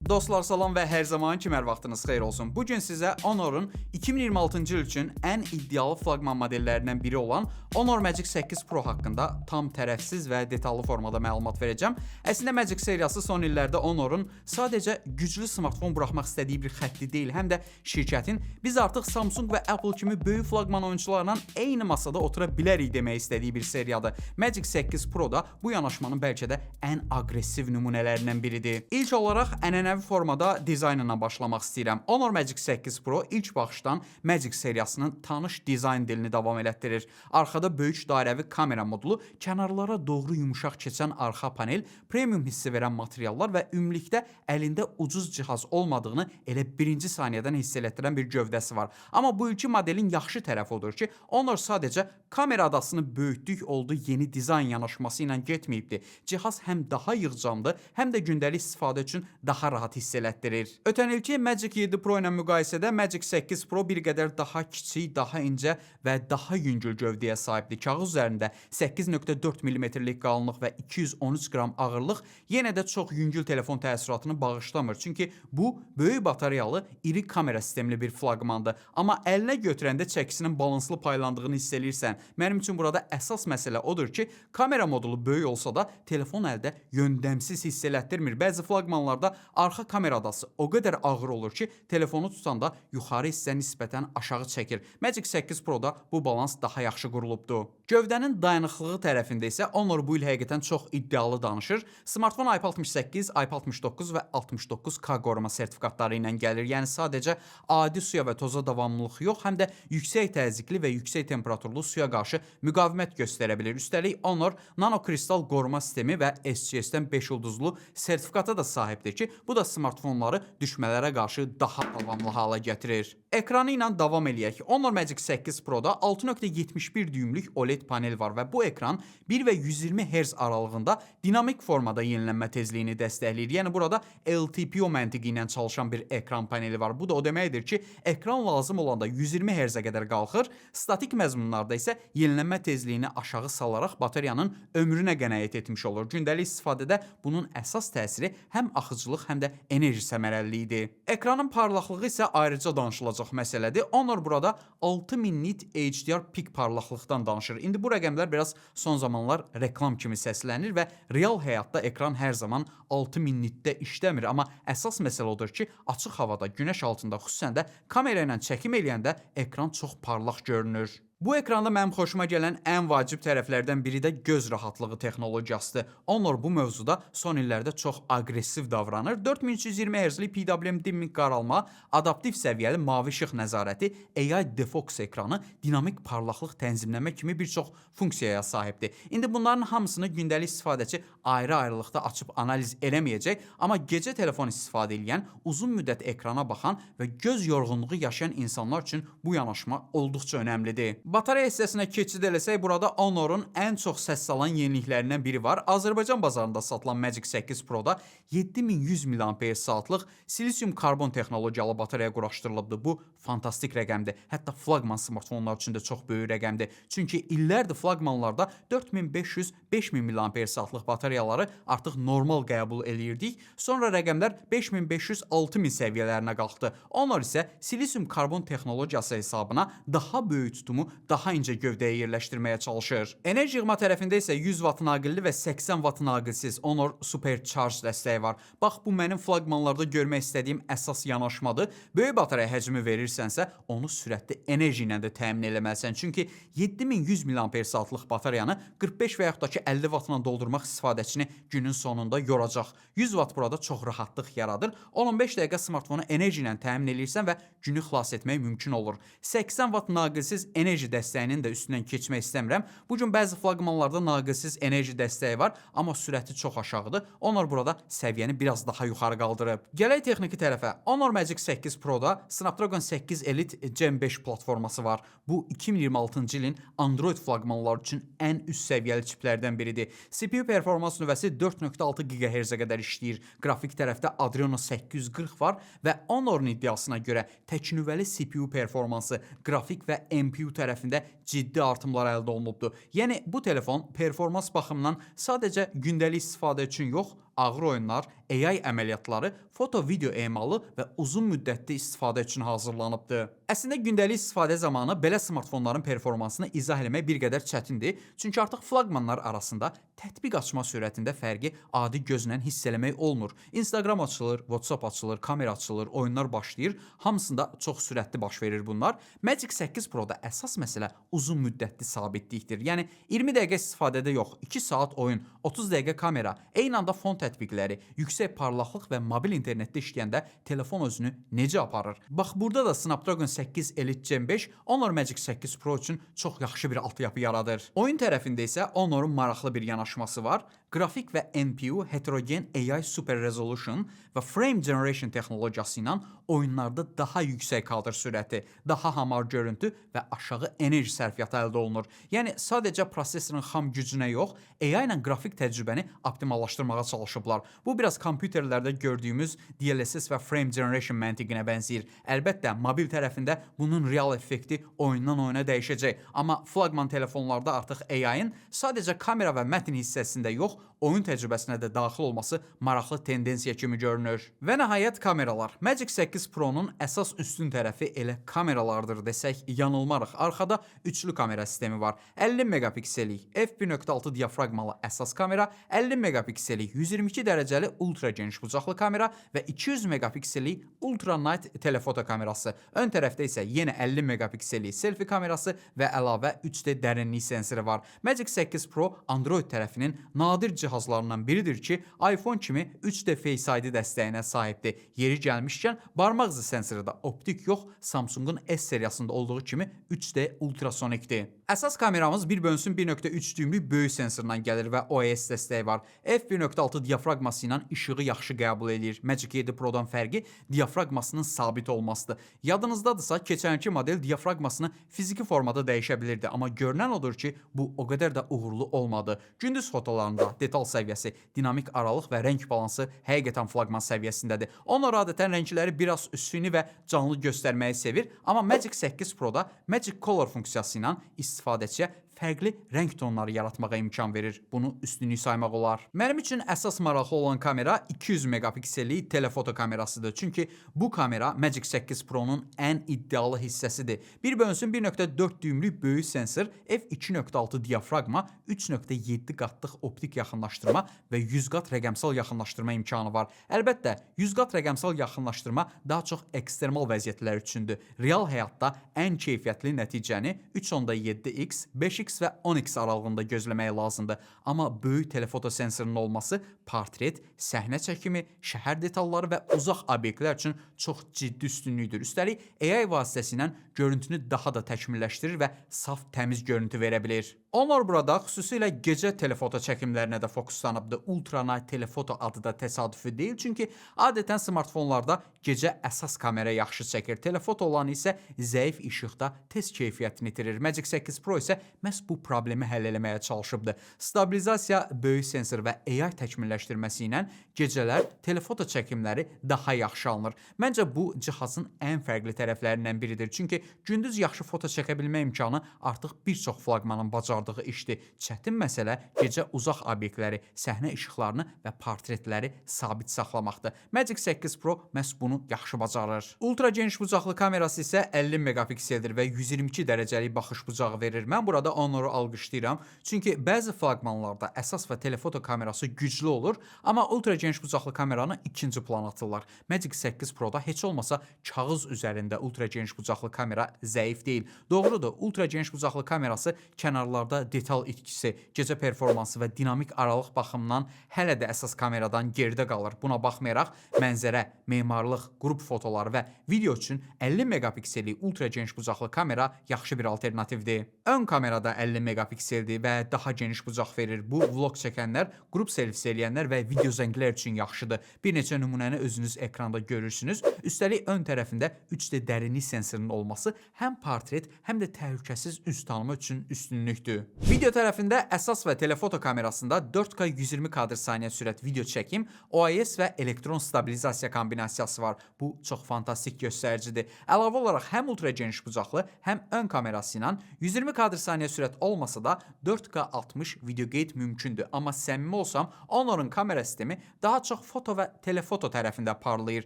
Dostlar salam və hər zaman kimi hər vaxtınız xeyir olsun. Bu gün sizə Honor'un 2026-cı il üçün ən iddialı flaqman modellərindən biri olan Honor Magic 8 Pro haqqında tam tərəfsiz və detallı formada məlumat verəcəm. Əslində Magic seriyası son illərdə Honor'un sadəcə güclü smartfon buraxmaq istədiyi bir xətti deyil, həm də şirkətin biz artıq Samsung və Apple kimi böyük flaqman oyunçularla eyni masada otura bilərik demək istədiyi bir seriyadır. Magic 8 Pro da bu yanaşmanın bəlkə də ən aqressiv nümunələrindən biridir. İlk olaraq ənənəvi formada dizaynına başlamaq istəyirəm. Honor Magic 8 Pro ilk baxışdan Magic seriyasının tanış dizayn dilini davam elətdirir. Arxada böyük dairəvi kamera modulu, kənarlara doğru yumuşaq keçən arxa panel, premium hissi verən materiallar və ümumilikdə əlində ucuz cihaz olmadığını elə birinci saniyədən hiss elətdirən bir gövdəsi var. Amma bu ilki modelin yaxşı tərəfi odur ki, Honor sadəcə kamera adasını böyütdük oldu yeni dizayn yanaşması ilə getməyibdi. Cihaz həm daha yığcamdır, həm də gündəlik istifadə üçün daha rahat hiss elətdirir. Ötən ilki Magic 7 Pro ilə müqayisədə Magic 8 Pro bir qədər daha kiçik, daha incə və daha yüngül gövdəyə sahibdir. Kağız üzərində 8.4 mm-lik qalınlıq və 213 qram ağırlıq yenə də çox yüngül telefon təəssüratını bağışlamır. Çünki bu böyük batareyalı, iri kamera sistemli bir flaqmandır. Amma əlinə götürəndə çəkisinin balanslı paylandığını hiss eləyirsən. Mənim üçün burada əsas məsələ odur ki, kamera modulu böyük olsa da telefon əldə yöndəmsiz hiss elətdirmir. Bəzi flaqmanlarda arxa kamera adası o qədər ağır olur ki, telefonu tutanda yuxarı hissə nisbətən aşağı çəkir. Magic 8 Pro-da bu balans daha yaxşı qurulubdur. Gövdənin dayanıqlığı tərəfində isə Honor bu il həqiqətən çox iddialı danışır. Smartfon IP68, IP69 və 69K qoruma sertifikatları ilə gəlir. Yəni sadəcə adi suya və toza davamlılıq yox, həm də yüksək təzyiqli və yüksək temperaturlu suya qarşı müqavimət göstərə bilir. Üstəlik Honor nanokristal qoruma sistemi və SGS-dən 5 ulduzlu sertifikata da sahibdir ki, bu da smartfonları düşmələrə qarşı daha davamlı hala gətirir. Ekranı ilə davam eləyək. Honor Magic 8 Pro-da 6.71 düymlük OLED panel var və bu ekran 1 və 120 Hz aralığında dinamik formada yenilənmə tezliyini dəstəkləyir. Yəni burada LTPO məntiqi ilə çalışan bir ekran paneli var. Bu da o deməkdir ki, ekran lazım olanda 120 Hz-ə qədər qalxır, statik məzmunlarda isə yenilənmə tezliyini aşağı salaraq batareyanın ömrünə qənaət etmiş olur. Gündəlik istifadədə bunun əsas təsiri həm axıcılıq, həm də enerji səmərəliliyidir. Ekranın parlaqlığı isə ayrıca danışılacaq məsələdir. Honor burada 6000 nit HDR pik parlaqlıqdan danışır. İndi bu rəqəmlər biraz son zamanlar reklam kimi səslənir və real həyatda ekran hər zaman 6000 nitdə işləmir. Amma əsas məsələ odur ki, açıq havada, günəş altında, xüsusən də kamera ilə çəkim eləyəndə ekran çox parlaq görünür. Bu ekranda mənim xoşuma gələn ən vacib tərəflərdən biri də göz rahatlığı texnologiyasıdır. Honor bu mövzuda son illərdə çox aqressiv davranır. 4320 Hz-lik PWM dimming qaralma, adaptiv səviyyəli mavi işıq nəzarəti, AI Defox ekranı, dinamik parlaqlıq tənzimləmə kimi bir çox funksiyaya sahibdir. İndi bunların hamısını gündəlik istifadəçi ayrı-ayrılıqda açıb analiz eləməyəcək, amma gecə telefon istifadə edən, uzun müddət ekrana baxan və göz yorğunluğu yaşayan insanlar üçün bu yanaşma olduqca önəmlidir. Batareya hissəsinə keçid eləsək, burada Honor'un ən çox səs salan yeniliklərindən biri var. Azərbaycan bazarında satılan Magic 8 Pro-da 7100 mAh-lıq silisium karbon texnologiyalı batareya quraşdırılıbdır. Bu fantastik rəqəmdir. Hətta flaqman smartfonlar üçün də çox böyük rəqəmdir. Çünki illərdir flaqmanlarda 4500-5000 mAh-lıq batareyaları artıq normal qəbul eləyirdik. Sonra rəqəmlər 5500-6000 səviyyələrinə qalxdı. Honor isə silisium karbon texnologiyası hesabına daha böyük tutumu daha incə gövdəyə yerləşdirməyə çalışır. Enerji yığma tərəfində isə 100 watt naqilli və 80 watt naqilsiz Honor Supercharge dəstəyi var. Bax, bu mənim flaqmanlarda görmək istədiyim əsas yanaşmadır. Böyük batareya həcmi verirsənsə, onu sürətli enerji ilə də təmin eləməlisən. Çünki 7100 mAh-lıq batareyanı 45 və yaxud da ki 50 wattla doldurmaq istifadəçini günün sonunda yoracaq. 100 watt burada çox rahatlıq yaradır. 10-15 dəqiqə smartfonu enerji ilə təmin edirsən və günü xilas etmək mümkün olur. 80 watt naqilsiz enerji dəstəyinin də üstündən keçmək istəmirəm. Bu gün bəzi flaqmanlarda naqilsiz enerji dəstəyi var, amma sürəti çox aşağıdır. Honor burada səviyyəni biraz daha yuxarı qaldırıb. Gələk texniki tərəfə. Honor Magic 8 Pro-da Snapdragon 8 Elite Gen 5 platforması var. Bu 2026-cı ilin Android flaqmanları üçün ən üst səviyyəli çiplərdən biridir. CPU performans nüvəsi 4.6 GHz-ə qədər işləyir. Qrafik tərəfdə Adreno 840 var və Honor'un iddiasına görə təknüvəli CPU performansı, qrafik və MPU tərəfində ciddi artımlar əldə olunubdur. Yəni bu telefon performans baxımından sadəcə gündəlik istifadə üçün yox, ağır oyunlar, AI əməliyyatları foto, video emalı və uzun müddətli istifadə üçün hazırlanıbdır. Əslində gündəlik istifadə zamanı belə smartfonların performansını izah etmək bir qədər çətindir, çünki artıq flaqmanlar arasında tətbiq açma sürətində fərqi adi gözlə hiss eləmək olmur. Instagram açılır, WhatsApp açılır, kamera açılır, oyunlar başlayır. Hamısında çox sürətli baş verir bunlar. Magic 8 Pro-da əsas məsələ uzun müddətli sabitlikdir. Yəni 20 dəqiqə istifadədə yox, 2 saat oyun, 30 dəqiqə kamera, eyni anda fon tətbiqləri, yüksək parlaqlıq və mobil internetdə işləyəndə telefon özünü necə aparır? Bax burada da Snapdragon 8 Elite Gen 5 Honor Magic 8 Pro üçün çox yaxşı bir altyapı yaradır. Oyun tərəfində isə Honor'un maraqlı bir yanaşması var. Qrafik və NPU Heterogen AI Super Resolution və Frame Generation texnologiyası ilə oyunlarda daha yüksək kadr sürəti, daha hamar görüntü və aşağı enerji sərfiyyatı əldə olunur. Yəni sadəcə prosesorun xam gücünə yox, AI ilə qrafik təcrübəni optimallaşdırmağa çalışıblar. Bu biraz kompüterlərdə gördüyümüz DLSS və Frame Generation məntiqinə bənzəyir. Əlbəttə, mobil tərəfində bunun real effekti oyundan oyuna dəyişəcək. Amma flaqman telefonlarda artıq AI-ın sadəcə kamera və mətn hissəsində yox, oyun təcrübəsinə də daxil olması maraqlı tendensiya kimi görünür. Və nəhayət kameralar. Magic 8 Pro-nun əsas üstün tərəfi elə kameralardır desək yanılmarıq. Arxada üçlü kamera sistemi var. 50 megapiksellik f1.6 diafraqmalı əsas kamera, 50 megapiksellik 122 dərəcəli ultra geniş bucaqlı kamera və 200 megapiksellik ultra night telefoto kamerası. Ön tərəfdə isə yenə 50 megapiksellik selfie kamerası və əlavə 3D dərinlik sensoru var. Magic 8 Pro Android tərəfinin nadir cihazlarından biridir ki, iPhone kimi 3D Face ID dəstəyinə sahibdir. Yeri gəlmişkən, barmaq izi sensoru da optik yox, Samsung'un S seriyasında olduğu kimi 3D ultrasonikdir. Əsas kameramız 1/1.3 düymlük böyük sensorundan gəlir və OIS dəstəyi var. f1.6 diafraqması ilə işığı yaxşı qəbul edir. Magic 7 Pro-dan fərqi diafraqmasının sabit olmasıdır. Yadınızdadırsa, keçənki model diafraqmasını fiziki formada dəyişə bilirdi, amma görünən odur ki, bu o qədər də uğurlu olmadı. Gündüz fotolarında detal səviyyəsi, dinamik aralıq və rəng balansı həqiqətən flaqman səviyyəsindədir. Honor adətən rəngləri biraz üstünlü və canlı göstərməyi sevir, amma Magic 8 Pro-da Magic Color funksiyası ilə istifadəçiyə fərqli rəng tonları yaratmağa imkan verir. Bunu üstünlük saymaq olar. Mənim üçün əsas maraqlı olan kamera 200 megapiksellik telefoto kamerasıdır. Çünki bu kamera Magic 8 Pro-nun ən iddialı hissəsidir. 1/1.4 düymlük böyük sensor, f2.6 diafraqma, 3.7 qatlıq optik yaxınlaşdırma və 100 qat rəqəmsal yaxınlaşdırma imkanı var. Əlbəttə, 100 qat rəqəmsal yaxınlaşdırma daha çox ekstremal vəziyyətlər üçündür. Real həyatda ən keyfiyyətli nəticəni 3.7x, 5x və 10x aralığında gözləmək lazımdır. Amma böyük telefoto sensorunun olması portret, səhnə çəkimi, şəhər detalları və uzaq obyektlər üçün çox ciddi üstünlükdür. Üstəlik, AI vasitəsilə görüntünü daha da təkmilləşdirir və saf, təmiz görüntü verə bilir. Honor burada xüsusilə gecə telefoto çəkimlərinə də fokuslanıbdır. Ultra Night telefoto adı da təsadüfi deyil, çünki adətən smartfonlarda gecə əsas kamera yaxşı çəkir. Telefoto olan isə zəif işıqda tez keyfiyyətini itirir. Magic 8 Pro isə məhz bu problemi həll eləməyə çalışıbdır. Stabilizasiya, böyük sensor və AI təkmilləşdirməsi ilə gecələr telefoto çəkimləri daha yaxşı alınır. Məncə bu cihazın ən fərqli tərəflərindən biridir. Çünki gündüz yaxşı foto çəkə bilmə imkanı artıq bir çox flaqmanın bacardığı işdir. Çətin məsələ gecə uzaq obyektləri, səhnə işıqlarını və portretləri sabit saxlamaqdır. Magic 8 Pro məhz bunu yaxşı bacarır. Ultra geniş bucaqlı kamerası isə 50 megapikseldir və 122 dərəcəlik baxış bucağı verir. Mən burada Honor'u alqışlayıram. Çünki bəzi flaqmanlarda əsas və telefoto kamerası güclü olur, amma ultra geniş bucaqlı kameranı ikinci plana atırlar. Magic 8 Pro-da heç olmasa kağız üzərində ultra geniş bucaqlı kamera zəif deyil. Doğrudur, ultra geniş bucaqlı kamerası kənarlarda detal itkisi, gecə performansı və dinamik aralıq baxımından hələ də əsas kameradan geridə qalır. Buna baxmayaraq, mənzərə, memarlıq, qrup fotoları və video üçün 50 megapiksellik ultra geniş bucaqlı kamera yaxşı bir alternativdir. Ön kamerada 50 megapikseldir və daha geniş bucaq verir. Bu, vlog çəkənlər, qrup selfisi eləyənlər və video zənglər üçün yaxşıdır. Bir neçə nümunəni özünüz ekranda görürsünüz. Üstəlik ön tərəfində 3D dərinlik sensorunun olması həm portret, həm də təhlükəsiz üz tanıma üçün üstünlükdür. Video tərəfində əsas və telefoto kamerasında 4K 120 kadr saniyə sürət video çəkim, OIS və elektron stabilizasiya kombinasiyası var. Bu çox fantastik göstəricidir. Əlavə olaraq həm ultra geniş bucaqlı, həm ön kamerası ilə 120 kadr saniyə sürət sürət olmasa da 4K 60 video qeyd mümkündür. Amma səmimi olsam, Honor'un kamera sistemi daha çox foto və telefoto tərəfində parlayır.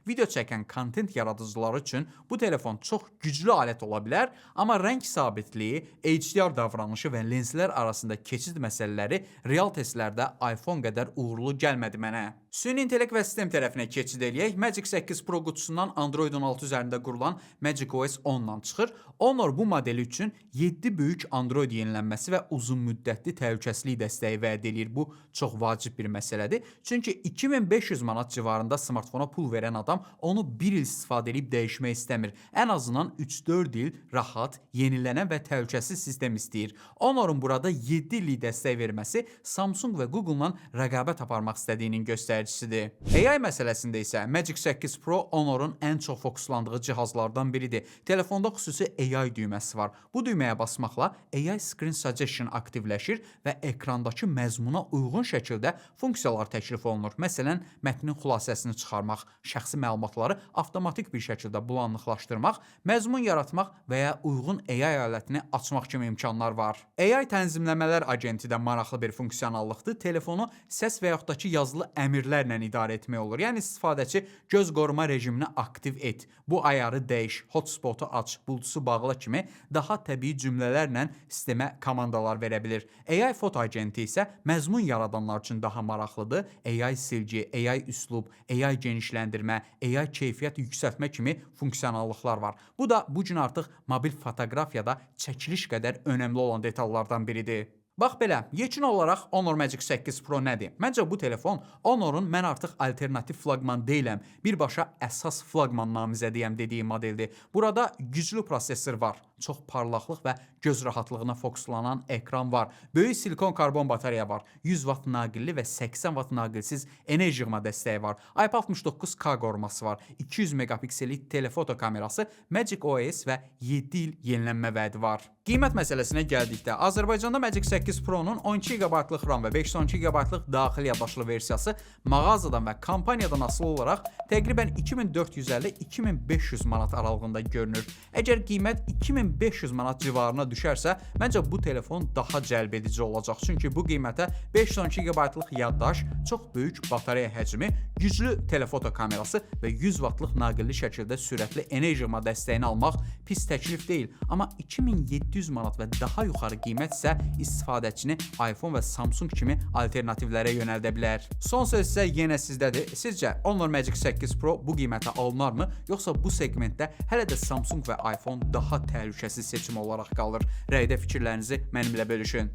Video çəkən kontent yaradıcıları üçün bu telefon çox güclü alət ola bilər, amma rəng sabitliyi, HDR davranışı və lenslər arasında keçid məsələləri real testlərdə iPhone qədər uğurlu gəlmədi mənə. Süni intellekt və sistem tərəfinə keçid eləyək. Magic 8 Pro qutusundan Android 16 üzərində qurulan Magic OS 10-dan çıxır. Honor bu modeli üçün 7 böyük Android yenilənməsi və uzun müddətli təhlükəsizlik dəstəyi vəd edir. Bu çox vacib bir məsələdir. Çünki 2500 manat civarında smartfona pul verən adam onu bir il istifadə edib dəyişmək istəmir. Ən azından 3-4 il rahat, yenilənən və təhlükəsiz sistem istəyir. Honor'un burada 7 illik dəstək verməsi Samsung və Google-la rəqabət aparmaq istədiyinin göstəricisidir. AI məsələsində isə Magic 8 Pro Honor'un ən çox fokuslandığı cihazlardan biridir. Telefonda xüsusi AI düyməsi var. Bu düyməyə basmaqla AI Screen Suggestion aktivləşir və ekrandakı məzmuna uyğun şəkildə funksiyalar təklif olunur. Məsələn, mətnin xülasəsini çıxarmaq, şəxsi məlumatları avtomatik bir şəkildə bulanıqlaşdırmaq, məzmun yaratmaq və ya uyğun AI alətini açmaq kimi imkanlar var. AI tənzimləmələr agenti də maraqlı bir funksionallıqdır. Telefonu səs və yaxud da ki yazılı əmrlərlə idarə etmək olur. Yəni istifadəçi göz qoruma rejimini aktiv et, bu ayarı dəyiş, hotspotu aç, bulutusu bağla kimi daha təbii cümlələrlə sistemə komandalar verə bilir. AI foto agenti isə məzmun yaradanlar üçün daha maraqlıdır. AI silgi, AI üslub, AI genişləndirmə, AI keyfiyyət yüksəltmə kimi funksionallıqlar var. Bu da bu gün artıq mobil fotoqrafiyada çəkiliş qədər önəmli olan detallardan biridir. Bax belə, yekun olaraq Honor Magic 8 Pro nədir? Məncə bu telefon Honor'un mən artıq alternativ flaqman deyiləm, birbaşa əsas flaqman namizədiyəm dediyi modeldir. Burada güclü prosesor var, çox parlaqlıq və göz rahatlığına fokuslanan ekran var. Böyük silikon karbon batareya var, 100 watt naqilli və 80 watt naqilsiz enerji yığma dəstəyi var. IP69K qoruması var, 200 megapiksellik telefoto kamerası, Magic OS və 7 il yenilənmə vədi var. Qiymət məsələsinə gəldikdə, Azərbaycanda Magic 8 Pro-nun 12 GB-lıq RAM və 512 GB-lıq daxili yaddaşlı versiyası mağazadan və kampaniyadan asılı olaraq təqribən 2450-2500 manat aralığında görünür. Əgər qiymət 2500 manat civarına düşərsə, məncə bu telefon daha cəlb edici olacaq. Çünki bu qiymətə 512 GB-lıq yaddaş, çox böyük batareya həcmi, güclü telefoto kamerası və 100 wattlıq naqilli şəkildə sürətli enerji yığma dəstəyini almaq pis təklif deyil. Amma 2700 manat və daha yuxarı qiymət isə istifadəçini iPhone və Samsung kimi alternativlərə yönəldə bilər. Son söz isə yenə sizdədir. Sizcə Honor Magic 8 Pro bu qiymətə alınarmı, yoxsa bu segmentdə hələ də Samsung və iPhone daha təhlükəsiz seçim olaraq qalır? Rəydə fikirlərinizi mənimlə bölüşün.